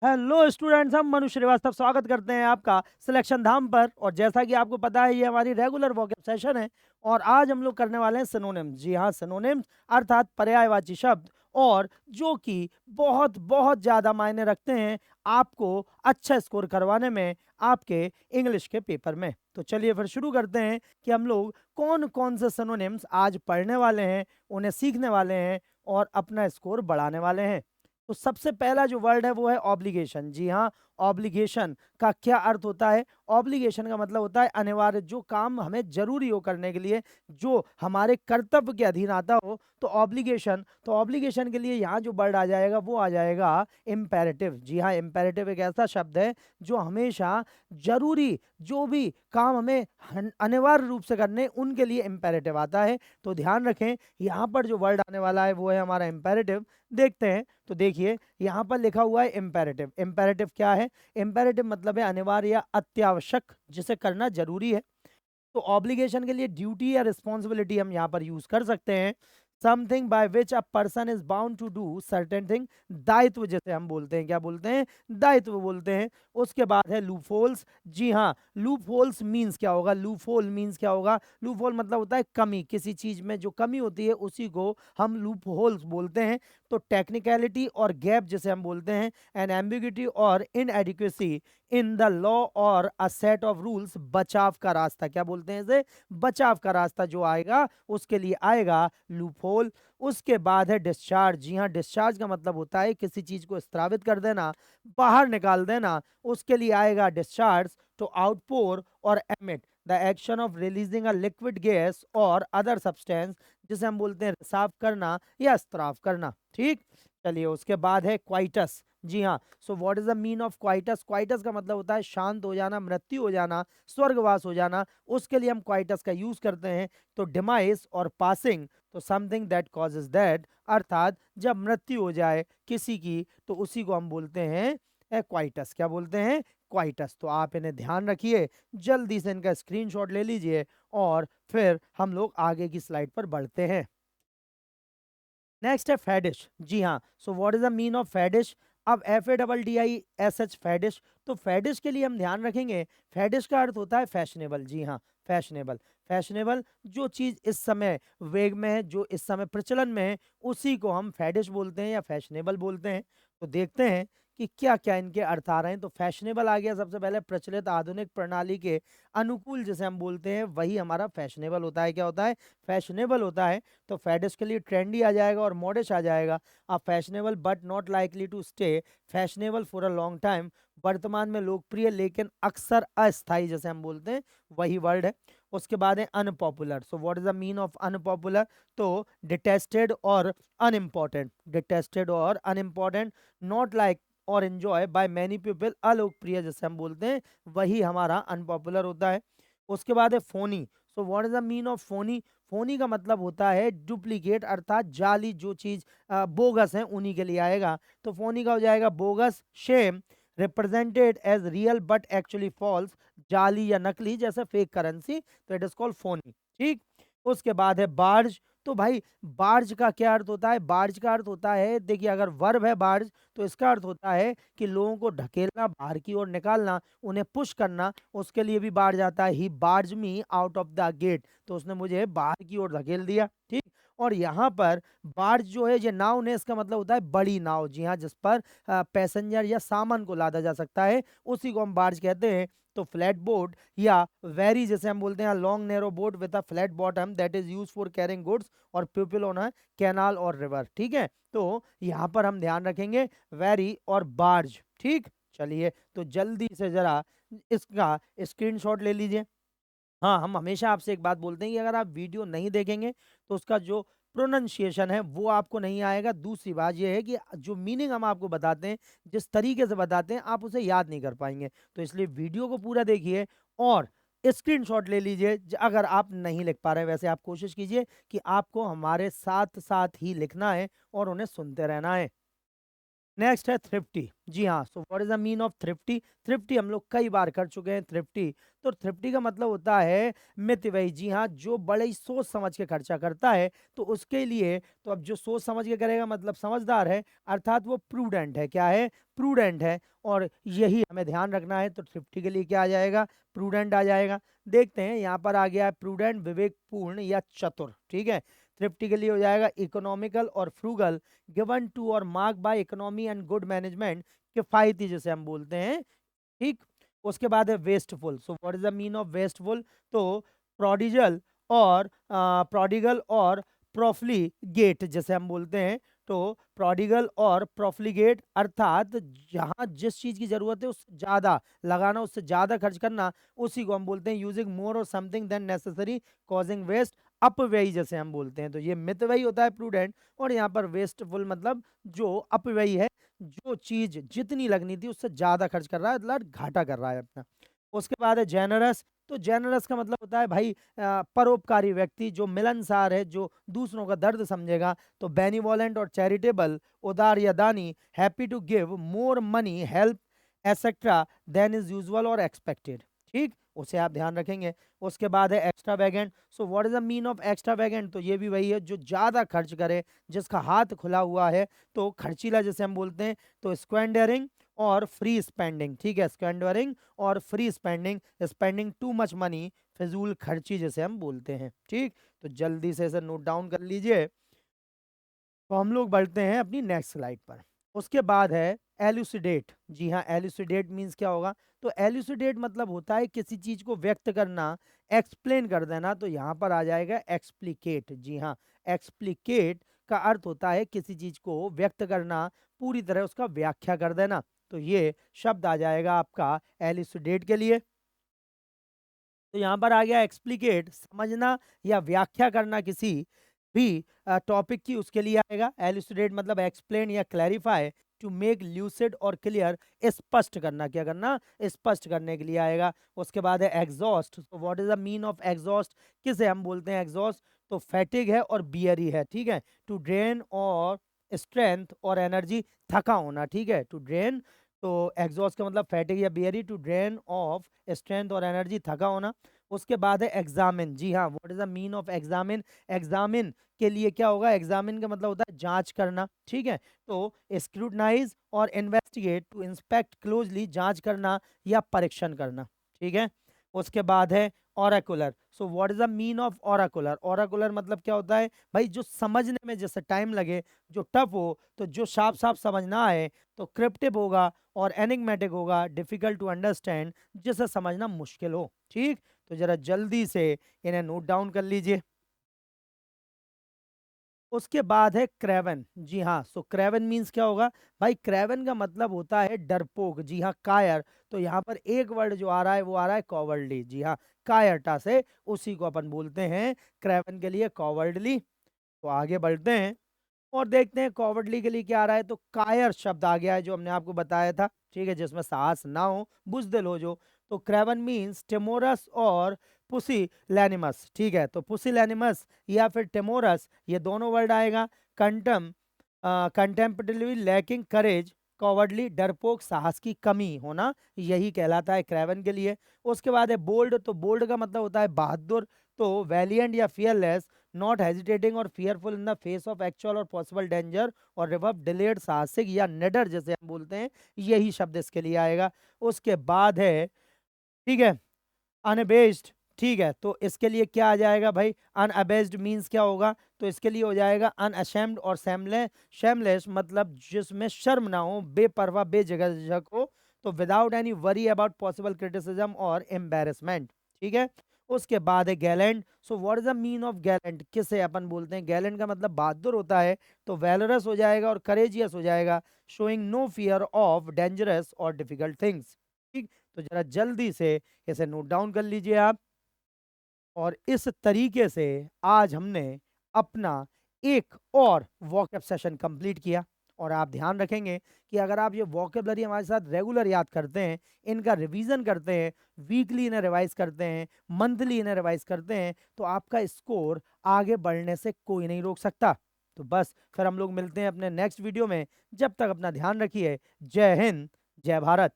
Hello students, हम मनु श्रीवास्तव स्वागत करते हैं आपका सिलेक्शन धाम पर। और जैसा कि आपको पता है, ये हमारी रेगुलर वोकैब सेशन है और आज हम लोग करने वाले हैं सिनोनिम्स। जी हाँ, सिनोनिम्स अर्थात पर्यायवाची शब्द, और जो कि बहुत बहुत ज़्यादा मायने रखते हैं आपको अच्छा स्कोर करवाने में आपके इंग्लिश के पेपर में। तो चलिए फिर शुरू करते हैं कि हम लोग कौन कौन से सिनोनिम्स आज पढ़ने वाले हैं, उन्हें सीखने वाले हैं और अपना स्कोर बढ़ाने वाले हैं। तो सबसे पहला जो वर्ड है वो है ऑब्लिगेशन। जी हाँ, ऑब्लिगेशन का क्या अर्थ होता है? ऑब्लिगेशन का मतलब होता है अनिवार्य, जो काम हमें जरूरी हो करने के लिए, जो हमारे कर्तव्य के अधीन आता हो, तो ऑब्लिगेशन। तो ऑब्लिगेशन के लिए यहाँ जो वर्ड आ जाएगा वो आ जाएगा इम्पेरेटिव। जी हाँ, इम्पेरेटिव एक ऐसा शब्द है जो हमेशा जरूरी, जो भी काम हमें अनिवार्य रूप से करने, उनके लिए इम्पेरेटिव आता है। तो ध्यान रखें, यहाँ पर जो वर्ड आने वाला है वो है हमारा इम्पेरेटिव। देखते हैं, तो देखिए यहाँ पर लिखा हुआ है इम्पेरेटिव। इम्पेरेटिव क्या है? इम्पेरेटिव मतलब है अनिवार्य या अत्यावश्यक, जिसे करना जरूरी है। तो ऑब्लिगेशन के लिए ड्यूटी या रिस्पॉन्सिबिलिटी हम यहाँ पर यूज कर सकते हैं। Something by which a person is bound to do certain thing. दायित्व जैसे हम बोलते हैं, क्या बोलते हैं? दायित्व बोलते हैं। उसके बाद है लूप होल्स। जी हाँ, लूप होल्स मीन्स क्या होगा? लूप होल मीन्स क्या होगा? लूप होल मतलब होता है कमी, किसी चीज में जो कमी होती है उसी को हम लूप होल्स बोलते हैं। तो टेक्निकलिटी और गैप जैसे हम बोलते हैं, एंड एम्बिग्यूटी और इनएडिक्वेसी इन द लॉ और अ सेट ऑफ रूल्स, बचाव का रास्ता। क्या बोलते हैं इसे? बचाव का रास्ता जो आएगा उसके लिए आएगा लूप होल। उसके बाद है डिस्चार्ज। जी हाँ, डिस्चार्ज का मतलब होता है किसी चीज को स्त्रावित कर देना, बाहर निकाल देना, उसके लिए आएगा डिस्चार्ज। तो आउटपोर और emit, the action of releasing a liquid gas और अदर सब्सटेंस, जिसे हम बोलते हैं साफ करना या स्त्राव करना। ठीक, चलिए उसके बाद है क्वाइटस। जी हाँ, so what is the mean of coitus? Coitus का मतलब होता है शांत हो जाना, मृत्यु हो जाना, स्वर्गवास हो जाना। उसके लिए हम क्वाइटस का यूज करते हैं। तो डिमाइस और पासिंग, तो समथिंग दैट कॉजेज दैट, अर्थात जब मृत्यु हो जाए किसी की तो उसी को हम बोलते हैं क्वाइटस। क्या बोलते हैं? क्वाइटस। तो आप इन्हें ध्यान रखिए, जल्दी से इनका स्क्रीनशॉट ले लीजिए और फिर हम लोग आगे की स्लाइड पर बढ़ते हैं। नेक्स्ट है फैडिश। जी हाँ, so what is the mean of faddish? अब FADDISH, फैडिश। तो फैडिश के लिए हम ध्यान रखेंगे, फैडिश का अर्थ होता है फैशनेबल। जी हाँ, फैशनेबल। फैशनेबल, जो चीज इस समय वेग में है, जो इस समय प्रचलन में है, उसी को हम फैडिश बोलते हैं या फैशनेबल बोलते हैं। तो देखते हैं कि क्या क्या इनके अर्थ आ रहे हैं। तो फैशनेबल आ गया सबसे पहले, प्रचलित आधुनिक प्रणाली के अनुकूल जिसे हम बोलते हैं, वही हमारा फैशनेबल होता है। क्या होता है? फैशनेबल होता है। तो फैडिश के लिए ट्रेंडी आ जाएगा और मॉडिश आ जाएगा। अब fashionable but not likely to stay, fashionable for a long time, वर्तमान में लोकप्रिय लेकिन अक्सर अस्थायी, जैसे हम बोलते हैं, वही वर्ड है। उसके बाद है unpopular. So what is the mean of unpopular? तो डिटेस्टेड और अनइम्पॉर्टेंट। डिटेस्टेड और अनइम्पॉर्टेंट, नॉट लाइक और एंजॉय बाय मैनी पीपल, अलोकप्रिय जैसे हम बोलते हैं, वही हमारा अनपॉपुलर होता है। उसके बाद है फोनी। सो what is the mean of Fani? Fani का मतलब होता है डुप्लीकेट, अर्थात जाली, जो चीज बोगस है उन्हीं के लिए आएगा। तो फोनी का हो जाएगा bogus. Sham, represented as real but actually false, जाली या नकली, जैसे फेक करेंसी, तो इट इज कॉल्ड फोनी। ठीक, उसके बाद है बार्ज। तो भाई बार्ज का क्या अर्थ होता है? बार्ज का अर्थ होता है, देखिए अगर वर्ब है बार्ज, तो इसका अर्थ होता है कि लोगों को ढकेलना, बाहर की ओर निकालना, उन्हें पुश करना, उसके लिए भी बार्ज आता है। He barge me out of the gate, तो उसने मुझे बाहर की ओर धकेल दिया। ठीक, और यहाँ पर बार्ज जो है ये नाउन है, इसका मतलब होता है बड़ी नाव। जी हाँ, जिस पर पैसेंजर या सामान को लादा जा सकता है, उसी को हम बार्ज कहते हैं। तो फ्लैट बोट या वेरी जैसे हम बोलते हैं, long narrow boat with a flat bottom that is use for carrying goods और पीपल ऑन अ कैनाल और रिवर। ठीक है, तो यहाँ पर हम ध्यान रखेंगे वेरी और बार्ज। ठीक, चलिए तो जल्दी से जरा इसका स्क्रीनशॉट ले लीजिए। हाँ, हम हमेशा आपसे एक बात बोलते हैं कि अगर आप वीडियो नहीं देखेंगे तो उसका जो प्रोनंसिएशन है वो आपको नहीं आएगा। दूसरी बात ये है कि जो मीनिंग हम आपको बताते हैं, जिस तरीके से बताते हैं, आप उसे याद नहीं कर पाएंगे। तो इसलिए वीडियो को पूरा देखिए और स्क्रीनशॉट ले लीजिए। अगर आप नहीं लिख पा रहे हैं, वैसे आप कोशिश कीजिए कि आपको हमारे साथ साथ ही लिखना है और उन्हें सुनते रहना है। नेक्स्ट है थ्रिफ्टी। जी हाँ, so what is the mean of thrifty? Thrifty हम लोग कई बार कर चुके हैं थ्रिफ्टी। तो थ्रिफ्टी का मतलब होता है मितव्ययी। जी हाँ, जो बड़े ही सोच समझ के खर्चा करता है। तो उसके लिए, तो अब जो सोच समझ के करेगा मतलब समझदार है, अर्थात वो प्रूडेंट है। क्या है? प्रूडेंट है। और यही हमें ध्यान रखना है। तो थ्रिफ्टी के लिए क्या आ जाएगा? प्रूडेंट आ जाएगा। देखते हैं यहाँ पर आ गया है प्रूडेंट, विवेकपूर्ण या चतुर। ठीक है, थ्रिफ्टी के लिए हो जाएगा इकोनॉमिकल और फ्रूगल, गिवन टू और mark bye economy and good management, किफायती जिसे हम बोलते हैं। ठीक। उसके बाद है wasteful. So what is the mean of wasteful? तो प्रोडिजल और प्रोडिगल और प्रोफ्लीगेट जैसे हम बोलते हैं। तो प्रोडिगल और प्रोफ्लीगेट अर्थात जहां जिस चीज की जरूरत है उससे ज्यादा लगाना, उससे ज्यादा खर्च करना, उसी को हम बोलते हैं यूजिंग मोर और something than necessary causing waste, अपव्ययी जैसे हम बोलते हैं। तो ये मितव्ययी होता है प्रूडेंट, और यहाँ पर वेस्टफुल मतलब जो अपव्ययी है, जो चीज जितनी लगनी थी उससे ज्यादा खर्च कर रहा है, मतलब घाटा कर रहा है अपना। उसके बाद है जेनरस। तो जेनरस का मतलब होता है भाई परोपकारी व्यक्ति, जो मिलनसार है, जो दूसरों का दर्द समझेगा। तो बेनिवोलेंट और चैरिटेबल, उदार या दानी, happy to give more money, help et cetera than is usual और एक्सपेक्टेड। ठीक, उसे आप ध्यान रखेंगे। उसके बाद है extravagant. So what is the mean of extravagant? तो ये भी वही है जो ज्यादा खर्च करे, जिसका हाथ खुला हुआ है। तो खर्चीला जैसे हम बोलते हैं। तो स्क्वेंडरिंग और फ्री स्पेंडिंग। ठीक है, स्क्वेंडरिंग और free spending, spending too much money, फिजूल खर्ची जैसे हम बोलते हैं। ठीक, तो जल्दी से इसे नोट डाउन कर लीजिए। तो हम लोग बढ़ते हैं अपनी नेक्स्ट स्लाइड पर। उसके बाद है एलुसिडेट। जी हाँ, एलुसिडेट मीन्स क्या होगा? तो एलुसिडेट मतलब होता है किसी चीज को व्यक्त करना, एक्सप्लेन कर देना। तो यहाँ पर आ जाएगा एक्सप्लिकेट। जी हाँ, एक्सप्लिकेट का अर्थ होता है किसी चीज को व्यक्त करना, पूरी तरह उसका व्याख्या कर देना। तो ये शब्द आ जाएगा आपका एलुसिडेट के लिए। तो यहाँ पर आ गया एक्सप्लिकेट, समझना या व्याख्या करना किसी भी टॉपिक की, उसके लिए आएगा। एलुसिडेट मतलब एक्सप्लेन या क्लैरिफाई, टू मेक ल्यूसिड और क्लियर, स्पष्ट करना। क्या करना? स्पष्ट करने के लिए आएगा। उसके बाद है एग्जॉस्ट। तो what is the mean of exhaust? किसे हम बोलते हैं एग्जॉस्ट? तो फैटिग है और बियरी है। ठीक है, टू ड्रेन और स्ट्रेंथ और एनर्जी, थका होना। ठीक है, टू ड्रेन, तो एग्जॉस्ट का मतलब फैटिग या बियरी, टू ड्रेन ऑफ स्ट्रेंथ और एनर्जी, थका होना। उसके बाद है एग्जामिन। जी हाँ, what is the mean of examine? Examine के लिए क्या होगा? एग्जामिन का मतलब होता है जांच करना। ठीक है, तो स्क्रूटनाइज और इन्वेस्टिगेट, टू इंस्पेक्ट क्लोजली, जांच करना या परीक्षण करना। ठीक है। उसके बाद है oracular. So what is the mean of oracular? Oracular मतलब क्या होता है भाई? जो समझने में जैसे टाइम लगे, जो टफ हो, तो जो साफ साफ समझ ना आए। तो क्रिप्टिव होगा और एनिग्मेटिक होगा, डिफिकल्ट टू अंडरस्टैंड, जिसे समझना मुश्किल हो। ठीक, तो जरा जल्दी से इन्हें नोट डाउन कर लीजिए। उसके बाद है क्रेवन। जी हाँ, सो क्रेवन मीन्स क्या होगा भाई? क्रेवन का मतलब होता है डरपोक। जी हाँ, कायर। तो यहाँ पर एक वर्ड जो आ रहा है वो आ रहा है कॉवर्डली। जी हाँ, कायरता से उसी को अपन बोलते हैं क्रेवन के लिए कॉवर्डली। तो आगे बढ़ते हैं और देखते हैं कॉवर्डली के लिए क्या आ रहा है। तो कायर शब्द आ गया है, जो हमने आपको बताया था। ठीक है, जिसमें साहस ना हो, बुजदिल हो जो। तो क्रेवन मीन्स टिमोरस और पुसी लैनिमस। ठीक है, तो पुसी लैनिमस या फिर टिमोरस, ये दोनों वर्ड आएगा। कंटम कंटेम्पटिवली लैकिंग करेज, कॉवर्डली डरपोक, साहस की कमी होना, यही कहलाता है क्रेवन के लिए। उसके बाद है बोल्ड। तो बोल्ड का मतलब होता है बहादुर। तो वैलियंट या फियरलेस, नॉट हेजिटेटिंग और fearful in the face of actual और पॉसिबल डेंजर, और रिवर्ब डिलेड, साहसिक या निडर जैसे हम बोलते हैं, यही शब्द इसके लिए आएगा। उसके बाद है, ठीक है, अनबेस्ड। ठीक है, तो इसके लिए क्या आ जाएगा भाई? अनअबेस्ड मीन्स क्या होगा? तो इसके लिए हो जाएगा अनअशेम्ड और शेमलेस मतलब जिसमें शर्म ना हो, बेपरवाह, बेझिझक हो। तो without any worry about possible criticism और एम्बेरसमेंट। ठीक है। उसके बाद है Gallant. So what is the mean of Gallant? किसे अपन बोलते हैं? गैलेंट का मतलब बहादुर होता है। तो वैलरस हो जाएगा और करेजियस हो जाएगा, showing no fear of dangerous और डिफिकल्ट थिंग्स। ठीक, तो जरा जल्दी से इसे नोट डाउन कर लीजिए आप। और इस तरीके से आज हमने अपना एक और वॉकअप सेशन कंप्लीट किया। और आप ध्यान रखेंगे कि अगर आप ये वॉकेबलरी हमारे साथ रेगुलर याद करते हैं, इनका रिवीजन करते हैं, वीकली इन्हें रिवाइज करते हैं, मंथली इन्हें रिवाइज करते हैं, तो आपका स्कोर आगे बढ़ने से कोई नहीं रोक सकता। तो बस फिर हम लोग मिलते हैं अपने नेक्स्ट वीडियो में। जब तक अपना ध्यान रखिए। जय हिंद, जय भारत।